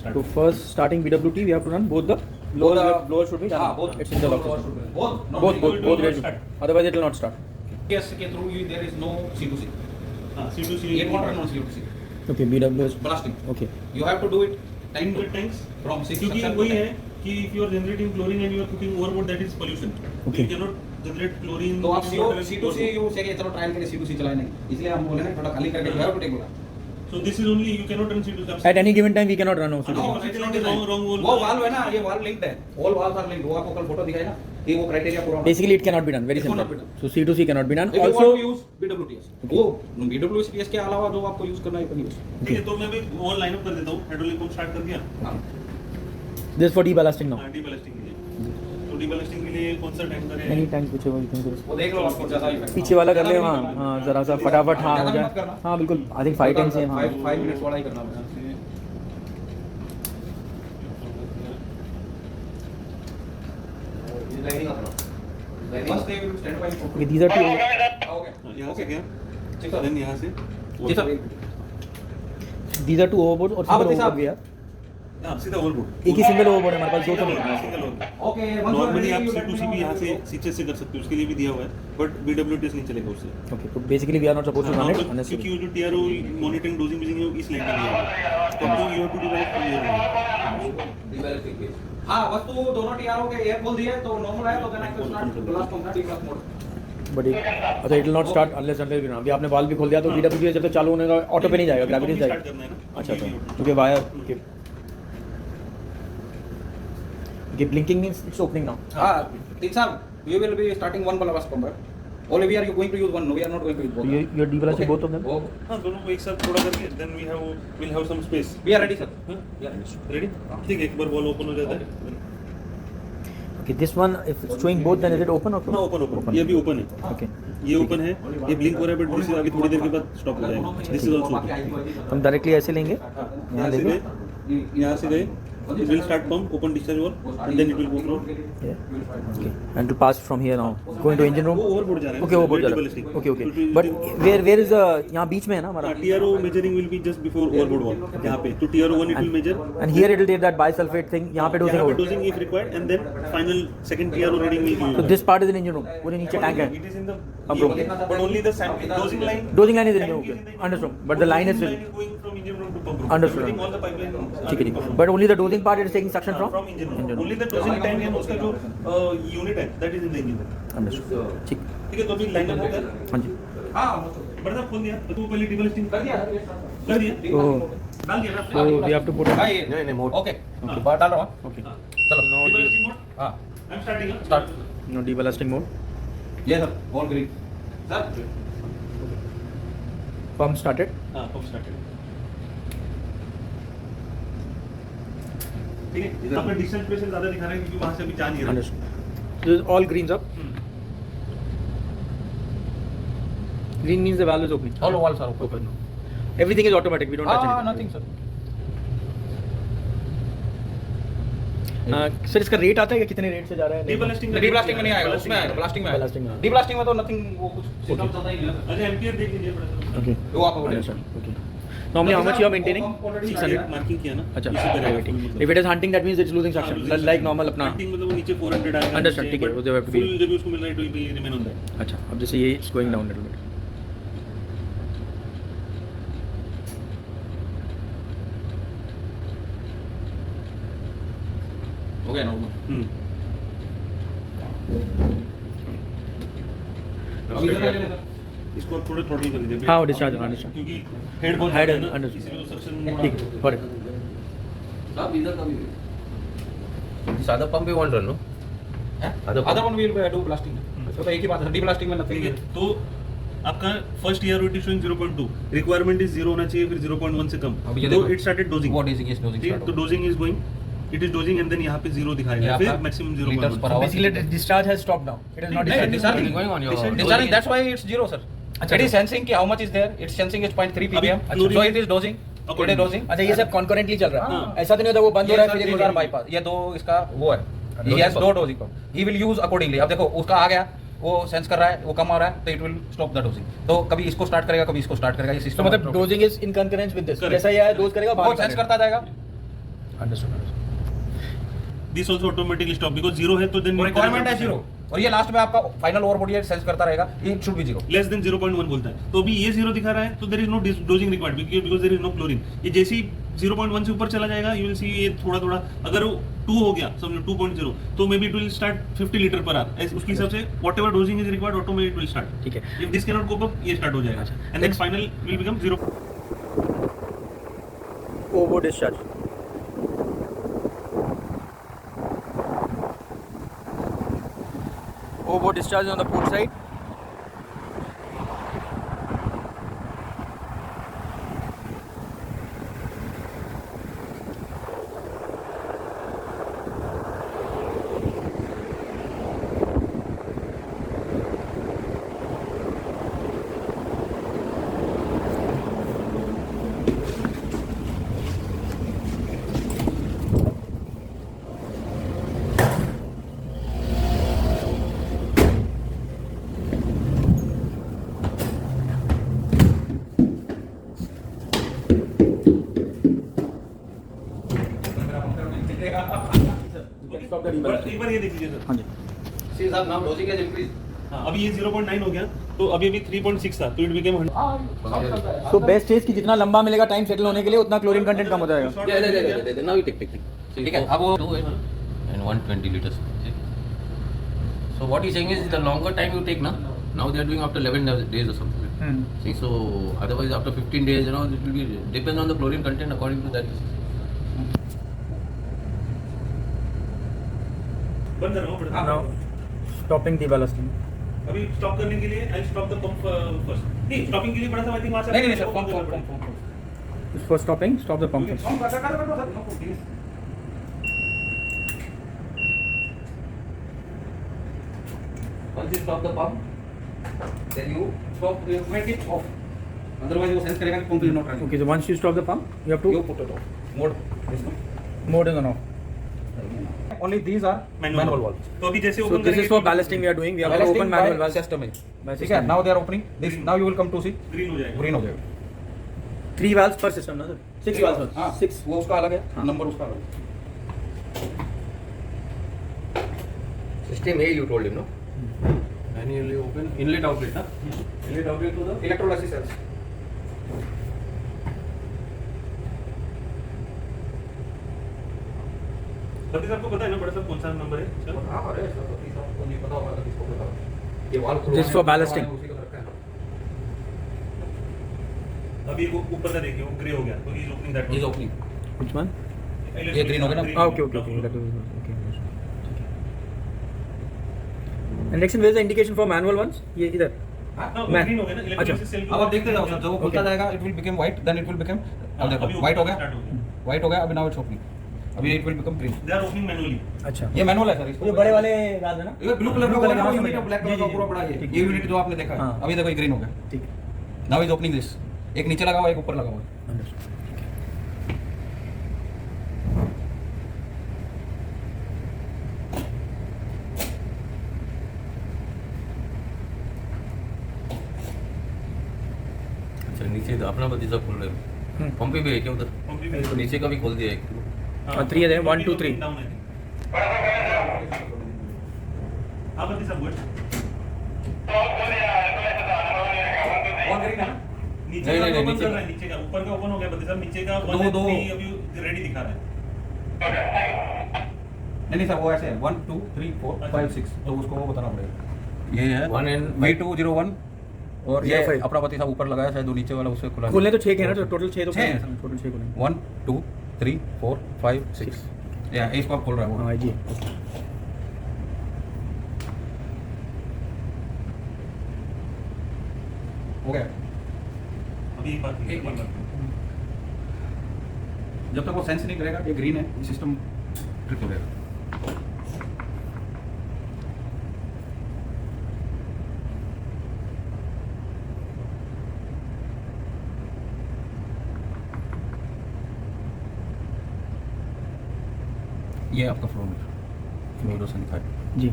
start. So first starting BWT, we have to run both the blower should be done. both. It's in the locker. Both. Both ready to start. Otherwise it will not start. Yes, के through you there is no C2C. C2C. It won't run on C2C. Okay, BWS. Blasting. Okay. You have to do it time to tanks from 6 क्योंकि वही है कि if you are generating chlorine and you are putting overboard, that is pollution. Okay. You cannot generate chlorine. तो आप C2C you से चलो trial के लिए C2C चलाए नहीं, इसलिए हम बोले ना थोड़ा खाली करके ड्राइव टेक बोला. So this is only you cannot run C2C. At any given time we cannot run also. No, wrong वो वाल्व है ना, ये वाल्व लिंक्ड है. All valves are linked. वो आपको कल फोटो दिखाया ना, ये वो क्राइटेरिया पूरा. Basically it cannot be done. Very It simple. cannot be done. So C2C cannot be done. If you Also want to use BWTS, वो BWTS के अलावा जो आपको यूज करना है अपन यूज. ठीक है, तो मैं भी वो लाइन अप कर देता हूँ. हाइड्रोलिक पंप स्टार्ट कर दिया. this for deballasting now. Deballasting के लिए. तो deballasting के लिए कौन सा टैंक करें? Any tank whichever you can do. वो देख लो आपको ज्यादा इफेक्ट. पीछे वाला कर ले. हाँ जरा सा फटाफट हाँ हो जाए. हाँ बिल्कुल. I think 5 10 से हाँ. 5 मिनट्स वाला ही करना है. Okay, these are two. यहाँ से क्या? Then यहाँ से. जी sir. These are two overboard और single overboard भी है. हाँ, सीधा overboard. एक ही सिंगल ओवरबोर्ड है हमारे पास, दो तो नहीं है. Single overboard. ओके. नॉर्मली आप C2C भी यहाँ से सीचे से कर सकते हो, उसके लिए भी दिया हुआ है, बट BWTS नहीं चलेगा उससे. Okay, तो basically we are not supposed to run it unless क्योंकि वो जो TRO मॉनिटरिंग डोजिंग है वो इस लाइन में दिया हुआ है. तो आपको you have to develop from here. हाँ, बस तो दोनों टीआरओ के एयर खोल दिए तो नॉर्मल है, तो then I can start blast on the deblast mode. But अच्छा it will not start unless अभी आपने वाल्व भी खोल दिया तो BWTS जब तक चालू होने का ऑटो पे नहीं जाएगा, ग्रेविटी से स्टार्ट जाएगा. करना है ना. अच्छा क्योंकि वायर के blinking means it's opening now. हाँ, तीन साल you will be starting one blast pump. Only we are going to use one. No, we are not going to use both. You are deballasting both of them. हाँ, दोनों को एक साथ थोड़ा करके then we'll have some space. We are ready, sir. We are ready. Ready? ठीक है, एक बार वॉल ओपन हो जाता है. Okay, this one if it's showing both then is it open or हाँ, ओपन. ये भी ओपन है. Okay. ये ओपन है, ये ब्लिंक हो रहा है, बट दिस आगे थोड़ी देर के बाद स्टॉप हो जाएगा. This is also. हम डायरेक्टली ऐसे लेंगे, यहाँ यहाँ से लेंगे. गए, यहाँ से गए. It will start pump, open discharge valve, and then it will go through. Okay. And to pass from here now. Going to engine room. वो overboard जा रहा है. Okay, overboard जा रहा है. Okay, okay. But where is यहाँ बीच में है ना हमारा? TRO measuring will be just before overboard valve. यहाँ पे. तो TRO 1 it will measure. And here it will take that bisulfate thing. यहाँ पे dosing यहाँ पे होगा. dosing if required, and then final second TRO reading will be. So this part is in engine room. पूरे नीचे tank है. It is in the room. but only the sample dosing line. Dosing line is in engine room. Understood. But the line is Dosing line is going from engine room to pump room. Understood. Everything, all the pipeline. ठीक है. But only the dosing part it is taking suction from engine room. Only the dosing tank and उसका जो unit है, that is in the engine room. Understood. ठीक. ठीक है, तो अभी लाइन अप हो गया. हाँ जी. हाँ, बड़ा खोल दिया. तो पहले डिबलिस्टिंग कर दिया. कर दिया. So डाल दिया ना. so we have to put. हाँ, ये नहीं मोड. ओके. बाहर डाल रहा हूँ. Okay. चलो. डिबलिस्टिंग मोड. हाँ. I'm starting. Start. No deballasting mode. Yes, sir. All green. Sir. Pump started. हाँ, pump started. ठीक है. यहाँ पे डिस्टेंस प्रेशर ज़्यादा दिखा रहा है क्योंकि वहाँ से अभी जा नहीं रहा. Understood. This is all greens up. Green means the valve is opening. All walls are open. Open. Everything is automatic. We don't touch anything. Nothing, sir. Sir इसका रेट आता है कि कितने रेट से जा रहा है? Deblasting डी-ब्लास्टिंग में नहीं आएगा, उसमें आएगा, ब्लास्टिंग में आएगा. Blasting में. डी-ब्लास्टिंग में तो नथिंग वो कुछ सिस्टम चलता ही नहीं है. अच्छा, एम्पियर देख लीजिए बड़ा सा. Okay. वो आप Understood. Okay. Normally how much you are maintaining? 600. Marking किया ना. अच्छा. इसी तरह का full If it is hunting that means it's losing हाँ, suction. losing Like suction. normal अपना. Hunting मतलब वो नीचे 400 आएगा. Understood, ठीक है, वो तो have to be- Full जब उसको मिल रहा है तो it will remain on that. अच्छा. अब जैसे ये it's going down a little bit. हो गया नॉर्मल. इसको आप थोड़ा थ्रॉटल कर दीजिए. हाँ, वो discharge होगा, understood. क्योंकि हेड बहुत Head ज़्यादा है ना, understood. इसलिए वो suction ठीक. Got it. सब इधर का भी. This other pump we won't run, no? Other one will do blasting. तो एक ही बात है, डी-ब्लास्टिंग में ठीक नथिंग है. तो आपका first year roti showing 0.2, requirement is 0 होना चाहिए, फिर 0.1 से कम. अब ये तो देखो. It started dosing. What is is dosing. ठीक है, तो dosing is going, it is dosing and then यहाँ पे 0 दिखाएगा, फिर maximum 0.1. Basically discharge has stopped now. It is not नहीं, discharging. discharging going on your- Discharging, that's why it's 0, sir. अच्छा, It is sensing कि how much is there. It's sensing is 0.3 ppm. chlorine- So it is dosing. It is dosing. अच्छा ये सब concurrently चल रहा है. हाँ. ऐसा तो नहीं होता वो बंद हो रहा है फिर ये एक हजार बार bypass. ये दो इसका वो है. He has दो dosing pump. He will use accordingly. अब देखो उसका आ गया, वो सेंस कर रहा है, वो कम आ रहा है, तो it will stop the dosing. तो कभी इसको स्टार्ट करेगा, कभी इसको स्टार्ट करेगा. ये तो सिस्टम मतलब dosing is in concurrence with this. Correct. जैसा ये है डोज करेगा वो बाहर सेंस करता जाएगा. Understood. This also automatically stop because zero है तो देन रिक्वायरमेंट है जीरो, और ये लास्ट में आपका फाइनल ओवर बॉडी सेंस करता रहेगा, it should be zero. Less than 0.1 बोलता है, तो अभी ये 0 दिखा रहा है, तो there is no dosing required because there is no chlorine. ये जैसे ही 0.1 से ऊपर चला जाएगा, यू विल सी ये थोड़ा थोड़ा, अगर वो 2 हो गया समझो 2.0, तो may be it will start 50 litre per hour, उसके हिसाब से whatever dosing is required automatic will start. ठीक है। If this can not go up, ये स्टार्ट हो जाएगा and then final will become 0। ओवो discharge. Ovo discharge on the port side. एक बार ये देख लीजिए सर। हाँ जी। See, sir, now dosing has increased. हाँ, अभी ये 0.9 हो गया, तो अभी 3.6 था, तो इट बिकेम 100। तो बेस्ट इज कि जितना लंबा मिलेगा टाइम सेटल होने के लिए उतना क्लोरीन कंटेंट कम हो जाएगा। Yeah. Now you take. See, ठीक है, अब वो 2 and 120 liters. See? So what he's saying is the longer time you take, now they are doing after 11 days or something. See, so otherwise after 15 days, it will be depends on the chlorine content according to that. बंद कर रहा हूँ Now stopping the ballasting. अभी stop करने के लिए I stop the pump first. नहीं, stopping के लिए बड़ा सा आई थिंक वहां से नहीं sir, pump For stopping, stop the pump first. Once you stop the pump, then you stop, you make it off. Otherwise वो सेंस करेगा कि pump is not running. Okay, so once you stop the pump, you have to You put it off. Mode. This one. mode is on off. Only these are manual valves. तो अभी जैसे So open this is for ballasting we are doing. We have to Ballasting open by manual valves. system है। By ठीक है, system. now they are opening. This now you will come to see green हो जाएगा। green हो जाएगा। 3 valves per system, ना sir? 6 valves. हाँ, 6. वो उसका अलग है, हाँ। नंबर उसका अलग है। System A you told him, no? Manually open inlet outlet, inlet outlet to the Electrolysis cells. बत्तीस आपको पता है ना बड़ा सा कौन सा नंबर है? चलो हाँ, अरे सर, सतीश आपको नहीं पता होगा तो किसको पता होगा? ये valve This is for ballasting. उसी को रखा है। अभी वो ऊपर का देखिए, वो ग्रे हो गया, तो is opening that He is opening. Which one? ये green हो गया ना? Ah, okay. That is okay. And next, where is the indication for manual ones? ये इधर. हाँ, मैं- ग्रीन हो गया ना, अच्छा। इलेक्ट्रिसिटी सेल अब आप देखते जाओ सर, जब वो खुलता Okay. जाएगा it will become white, then it will become, अब अभी देखो white हो गया, start हो गया। white हो गया, अभी now it's opening, अभी it will become green. They are opening manually. अच्छा। ये मैनुअल है सर, इसको ये बड़े वाले valve है ना? ये ब्लू कलर का Blue color वो का यूनिट है, समझ ब्लैक गया। कलर का जी, पूरा जी, बड़ा ठीक, ये यूनिट जो आपने देखा है, हाँ। अभी देखो ये ग्रीन हो गया, ठीक है। नाउ इज ओपनिंग दिस, एक नीचे लगा हुआ एक ऊपर लगा हुआ है। Understood. अच्छा नीचे अपना भतीजा खोल रहे हो, पंप भी है क्या उधर? तो नीचे का भी खोल दिया एक। हाँ, 3 है, 1 2 3. डाउन है। हाँ बत्तीस सब गुड। नीचे का नहीं, ओपन नीचे कर का। रहा है, नीचे का ऊपर का ओपन हो गया बत्तीस साहब, नीचे का दो, 1 दो। 3 अभी रेडी दिखा रहा है। नहीं सर, वो ऐसे है 1 2 3 4 5 6, तो उसको वो बताना पड़ेगा। ये है 1 and V201 और ये 05. अपना पति साहब ऊपर लगाया, शायद वो नीचे वाला उससे खुला खोलने तो 6 के हैं ना, तो टोटल 6 तो छह हैं। टोटल 6 खोलने. 1 2 3 4 5 6, या इसको आप खोल रहा है वो। हाँ जी. हो गया। अभी एक बात एक बात। जब तक वो सेंस नहीं करेगा ये ग्रीन है, ये सिस्टम ट्रिप हो जाएगा। ये आपका फ्लो मीटर से दिखा है। जी.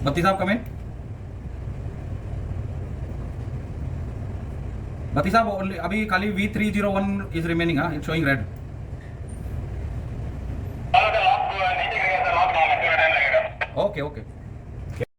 बत्ती साहब कमेंट। बती साहब अभी खाली V301 इज रिमेनिंग, हाँ, it's showing red. Okay okay.